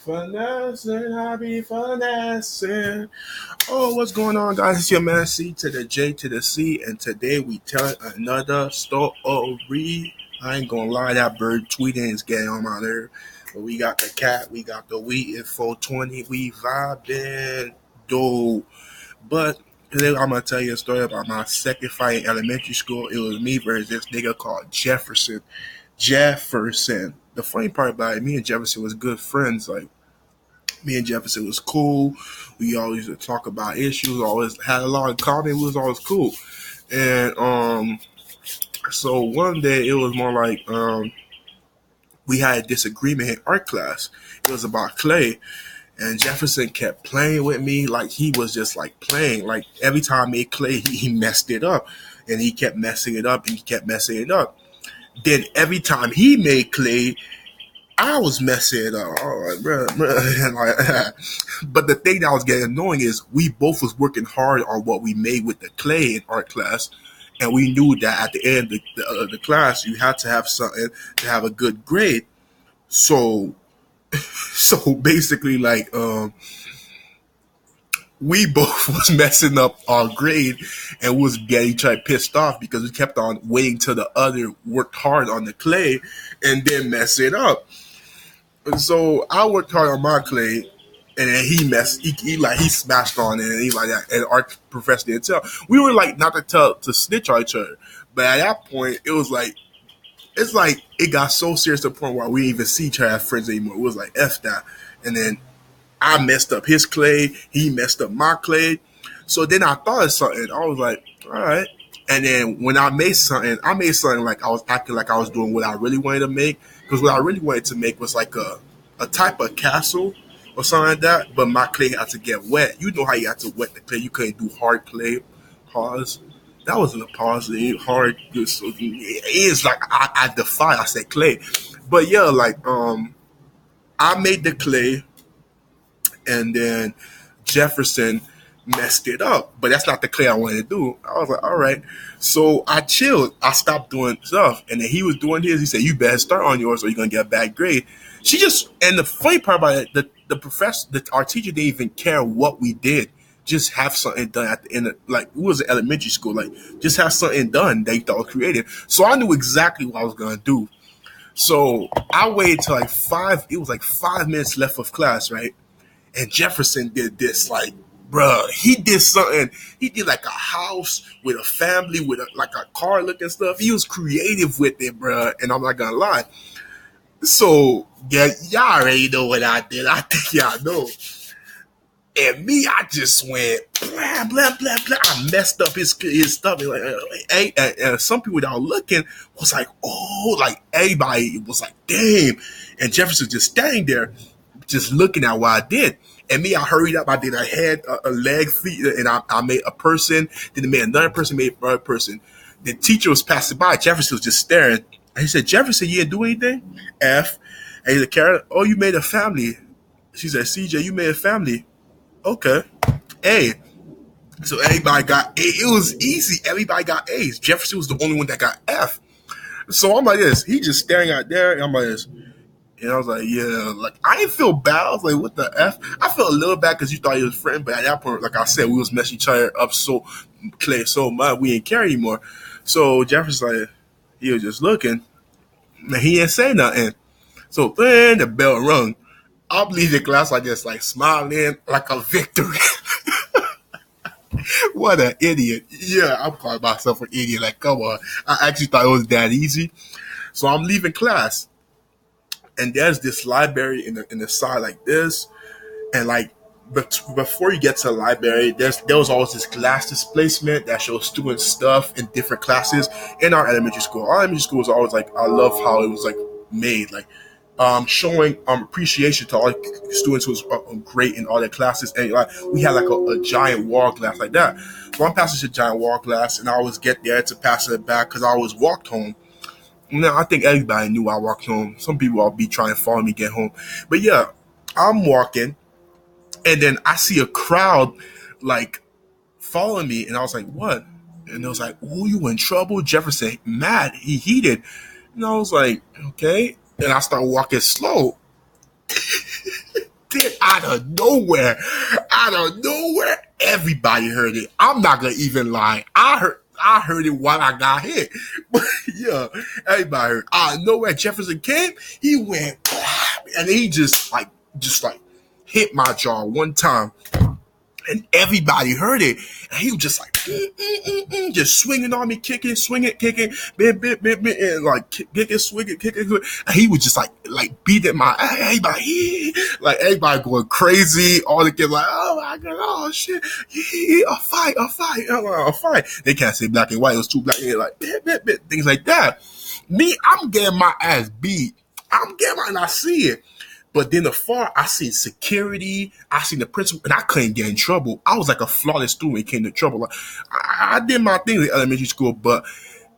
Finessing, I be finessing. Oh, what's going on, guys? It's your man C to the J to the C, and today we telling another story. I ain't gonna lie, that bird tweeting is getting on my nerve. But we got the cat, we got the wheat in 420, we vibing, dude. But today I'm gonna tell you a story about my second fight in elementary school. It was me versus this nigga called Jefferson. Jefferson. The funny part about it, me and Jefferson was good friends. Like me and Jefferson was cool. We always would talk about issues. Always had a lot in common. We was always cool. And so one day it was more like we had a disagreement in art class. It was about clay, and Jefferson kept playing with me like he was just like playing. Like every time I made clay, he messed it up, and he kept messing it up, and he kept messing it up. Then every time he made clay, I was messing it up. All right, bro. And like, but the thing that was getting annoying is we both was working hard on what we made with the clay in art class, and we knew that at the end of the class, you had to have something to have a good grade. So, so basically, like, we both was messing up our grade and was getting each other pissed off because we kept on waiting till the other worked hard on the clay and then mess it up. And so I worked hard on my clay, and then he messed. He smashed on it, and he like that. And our professor didn't tell. We were like not to tell to snitch on each other, but at that point, it was like it's like it got so serious to the point where we didn't even see each other as friends anymore. It was like f that, and then I messed up his clay. He messed up my clay. So then I thought of something. I was like, all right. And then when I made something like I was acting like I was doing what I really wanted to make. Because what I really wanted to make was like a type of castle or something like that. But my clay had to get wet. You know how you had to wet the clay. You couldn't do hard clay. Pause. That wasn't a pause. Hard. So it is like I defy. I said clay. But yeah, like I made the clay, and then Jefferson messed it up. But that's not the clay I wanted to do. I was like, all right. So I chilled. I stopped doing stuff. And then he was doing his. He said, you better start on yours or you're going to get a bad grade. And the funny part about it, the professor, our teacher didn't even care what we did. Just have something done at the end of, like, it was in elementary school. Like, just have something done that you thought was creative. So I knew exactly what I was going to do. So I waited till it was like 5 minutes left of class, right? And Jefferson did this, like, bruh, he did something. He did like a house with a family with like a car looking stuff. He was creative with it, bruh. And I'm not gonna lie. So yeah, y'all already know what I did. I think y'all know. And me, I just went blah blah blah blah. I messed up his stuff. Like, some people that were looking was like, oh, like everybody was like, damn. And Jefferson just standing there, just looking at what I did. And me, I hurried up. I did a head, a leg, feet, and I made a person. Then I made another person, made another person. The teacher was passing by. Jefferson was just staring. And he said, Jefferson, you didn't do anything? F. And he said, Karen, oh, you made a family. She said, CJ, you made a family. Okay. A. So everybody got A. It was easy. Everybody got A's. Jefferson was the only one that got F. So I'm like this. He just staring out there. And I'm like this. And I was like, yeah, like I didn't feel bad. I was like, what the F? I felt a little bad because you thought he was a friend, but at that point, like I said, we was messing each other up so clear, so much we didn't care anymore. So Jefferson, like, he was just looking, and he didn't say nothing. So then the bell rung. I'm leaving class like this, like smiling like a victory. What an idiot. Yeah, I'm calling myself an idiot. Like, come on. I actually thought it was that easy. So I'm leaving class. And there's this library in the side like this, and like before you get to the library, there was always this glass displacement that shows students stuff in different classes in our elementary school. Our elementary school was always like, I love how it was like made, like showing appreciation to all students who was great in all their classes, and like we had like a giant wall glass like that. So I'm passing this giant wall glass, and I always get there to pass it back because I always walked home. Now, I think everybody knew I walked home. Some people will be trying to follow me get home. But yeah, I'm walking, and then I see a crowd like following me, and I was like, what? And it was like, oh, you in trouble? Jefferson mad. He heated. And I was like, okay. And I started walking slow. out of nowhere, everybody heard it. I'm not gonna even lie. I heard it while I got hit. But yeah, everybody heard. Out of nowhere, Jefferson came. He went, and he just like hit my jaw one time, and everybody heard it. And he was just like, just swinging on me, kicking, swinging, kicking, and like kicking, swinging, kicking. And he was just like beating my, everybody, like everybody going crazy. All the kids like, oh my god, oh shit, a fight, a fight, a fight. They can't say black and white. It was too black and white, like things like that. Me, I'm getting my ass beat. And I see it. But then afar, I seen security, I seen the principal, and I couldn't get in trouble. I was like a flawless student when it came to trouble. Like, I did my thing in elementary school, but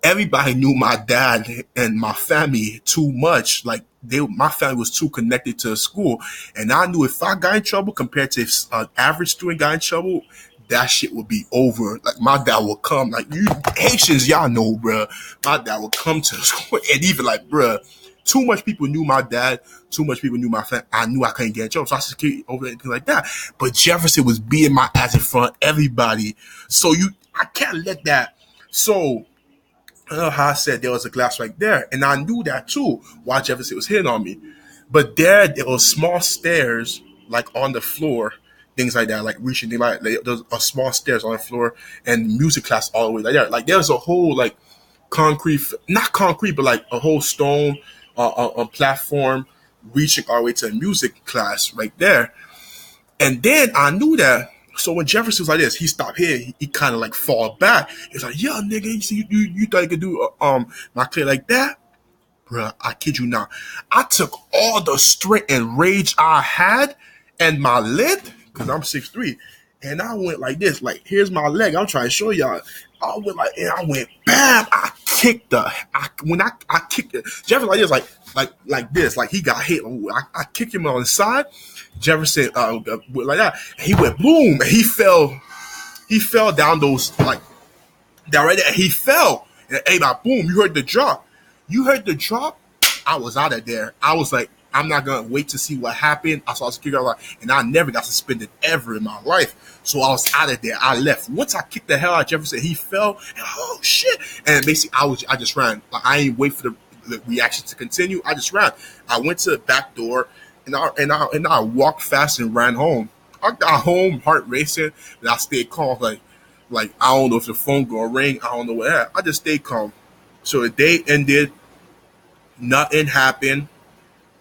everybody knew my dad and my family too much. Like my family was too connected to the school, and I knew if I got in trouble compared to if an average student got in trouble, that shit would be over. Like my dad would come, like you Haitians, y'all know, bruh. My dad would come to the school, and even like, bruh. Too much people knew my dad. Too much people knew my family. I knew I couldn't get in trouble, so I security over anything like that. But Jefferson was beating my ass in front of everybody. So I can't let that. So I know how I said there was a glass right there, and I knew that too. While Jefferson was hitting on me, but there was small stairs like on the floor, things like that, like reaching there's a small stairs on the floor, and music class all the way like that. Like there's a whole like concrete, not concrete, but like a whole stone a platform reaching all the way to the music class right there. And then I knew that. So when Jefferson was like this, he stopped here. He kind of like fall back. He was like, "Yeah, nigga, you thought you could do my clear like that, bruh? I kid you not. I took all the strength and rage I had and my length, because I'm 6'3", and I went like this. Like, here's my leg. I'm trying to show y'all. I went like, and I went bam. I kicked I kicked it. Jefferson like this, like this, like he got hit. I kicked him on the side. Jefferson went like that. And he went boom, and he fell. He fell down those like down right there. He fell, and hey, like, boom! You heard the drop. You heard the drop. I was out of there. I was like, I'm not gonna wait to see what happened. I saw security, and I never got suspended ever in my life. So I was out of there. I left. Once I kicked the hell out of Jefferson, he fell, and oh shit! And basically, I just ran. Like, I didn't wait for the reaction to continue. I just ran. I went to the back door, and I walked fast and ran home. I got home, heart racing, and I stayed calm. Like I don't know if the phone gonna ring. I don't know what happened. I just stayed calm. So the day ended. Nothing happened.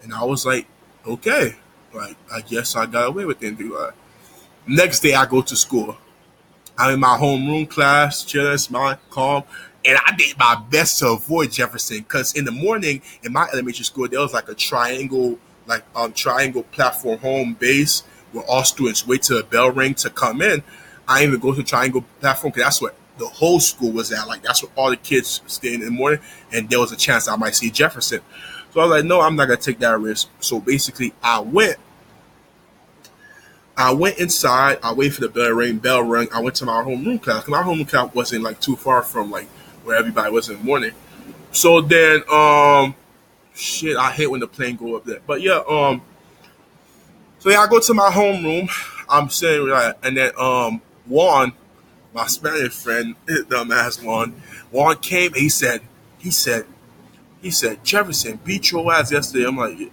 And I was like, okay, like I guess I got away with it. Next day I go to school. I'm in my homeroom class, chilling, smiling, calm, and I did my best to avoid Jefferson because in the morning in my elementary school there was like a triangle, triangle platform home base where all students wait till the bell ring to come in. I didn't even go to the triangle platform because that's what the whole school was at. Like that's where all the kids stayed in the morning, and there was a chance I might see Jefferson. So I was like, no, I'm not gonna take that risk. So basically, I went inside. I waited for the bell ring. Bell rang. I went to my homeroom class. My homeroom class wasn't like too far from like where everybody was in the morning. So then, shit, I hate when the plane go up there. But yeah, so yeah, I go to my homeroom. I'm sitting right, and then Juan, my Spanish friend, dumbass Juan came. And he said, Jefferson beat your ass yesterday. I'm like,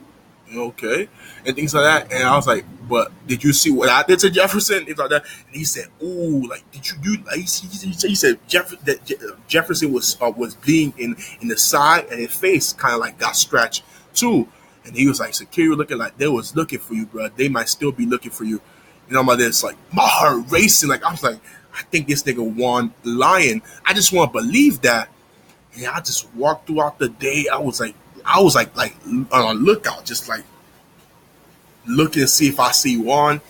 okay, and things like that. And I was like, but did you see what I did to Jefferson? Things like that. And he said, ooh, like, did you do? Like, he said Jefferson was bleeding in the side, and his face kind of like got scratched too. And he was like, security looking like they was looking for you, bro. They might still be looking for you. You know, my this like my heart racing. Like I was like, I think this nigga won lying. I just want to believe that. And I just walked throughout the day. I was like on a lookout, just like looking to see if I see Juan.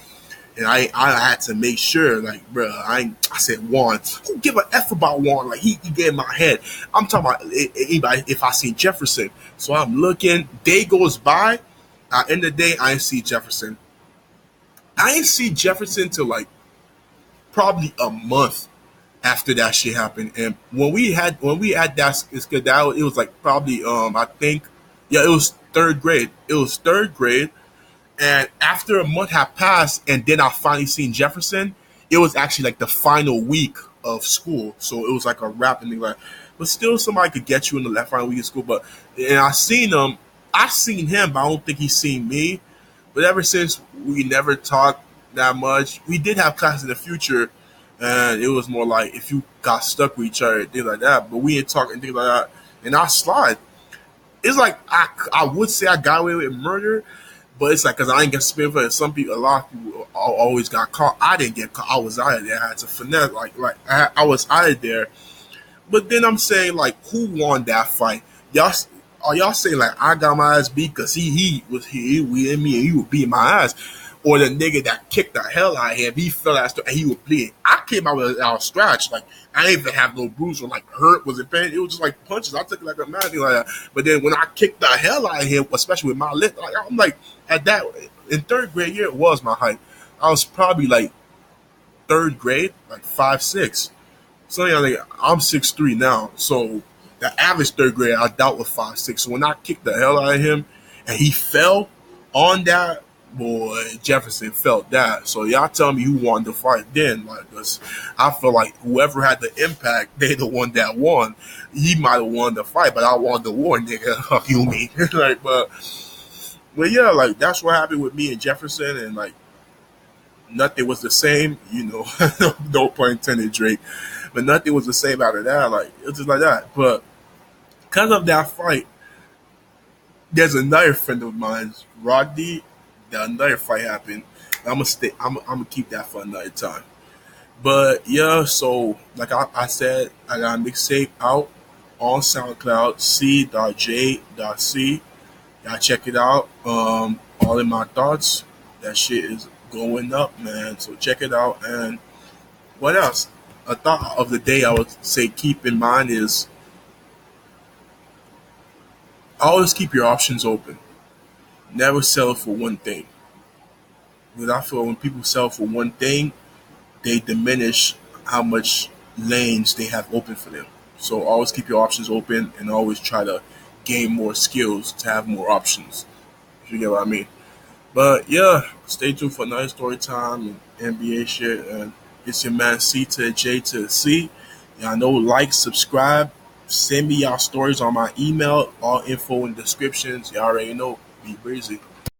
And I had to make sure, like, bro, I said Juan. Who give a F about Juan? Like he get in my head. I'm talking about anybody if I see Jefferson. So I'm looking. Day goes by. End of the day, I didn't see Jefferson. I didn't see Jefferson till like probably a month after that shit happened. And when we had that, it was like probably I think, yeah, it was third grade. It was third grade, And after a month had passed, and then I finally seen Jefferson, it was actually like the final week of school. So it was like a wrap and thing like, but still somebody could get you in the left final week of school. But and I seen him, I seen him, but I don't think he seen me. But ever since we never talked that much, we did have classes in the future, and it was more like if you got stuck with each other, things like that. But we ain't talking things like that. And I slide. It's like I would say I got away with murder, but it's like because I ain't get spit for it. Some people, a lot of people always got caught. I didn't get caught. I was out of there. I had to finesse. I was out of there. But then I'm saying like, who won that fight? Y'all are y'all saying like I got my ass beat because he was he we and me and he was beating my ass, or the nigga that kicked the hell out of him, he fell out and he was bleeding. I came out with a scratch, like I didn't even have no bruise or like hurt, was in pain. It was just like punches. I took it like a man thing like that. But then when I kicked the hell out of him, especially with my lip, like I'm like at that in third grade year, it was my height. I was probably like third grade, like 5'6". So yeah, like, I'm 6'3" now. So the average third grade I dealt with 5'6". So when I kicked the hell out of him and he fell on that, boy, Jefferson felt that. So y'all tell me who won the fight then. Like, 'cause I feel like whoever had the impact, they the one that won. He might have won the fight, but I won the war, nigga. Fuck you, me. Like, but yeah, like that's what happened with me and Jefferson, and like nothing was the same. You know, no pun intended, Drake. But nothing was the same out of that. Like it's just like that. But because of that fight, there's another friend of mine, Rodney. That another fight happened. I'm gonna stay. I'm gonna keep that for another time. But yeah, so like I said, I got a mixtape out on SoundCloud, C.J.C. Y'all check it out. All in my thoughts. That shit is going up, man. So check it out. And what else? A thought of the day I would say keep in mind is always keep your options open. Never settle for one thing. Because I feel when people settle for one thing, they diminish how much lanes they have open for them. So always keep your options open and always try to gain more skills to have more options. If you get what I mean. But yeah, stay tuned for another story time and NBA shit. And it's your man C to the J to the C. Y'all know, like, subscribe, send me y'all stories on my email. All info in the descriptions. Y'all already know. Be breezy.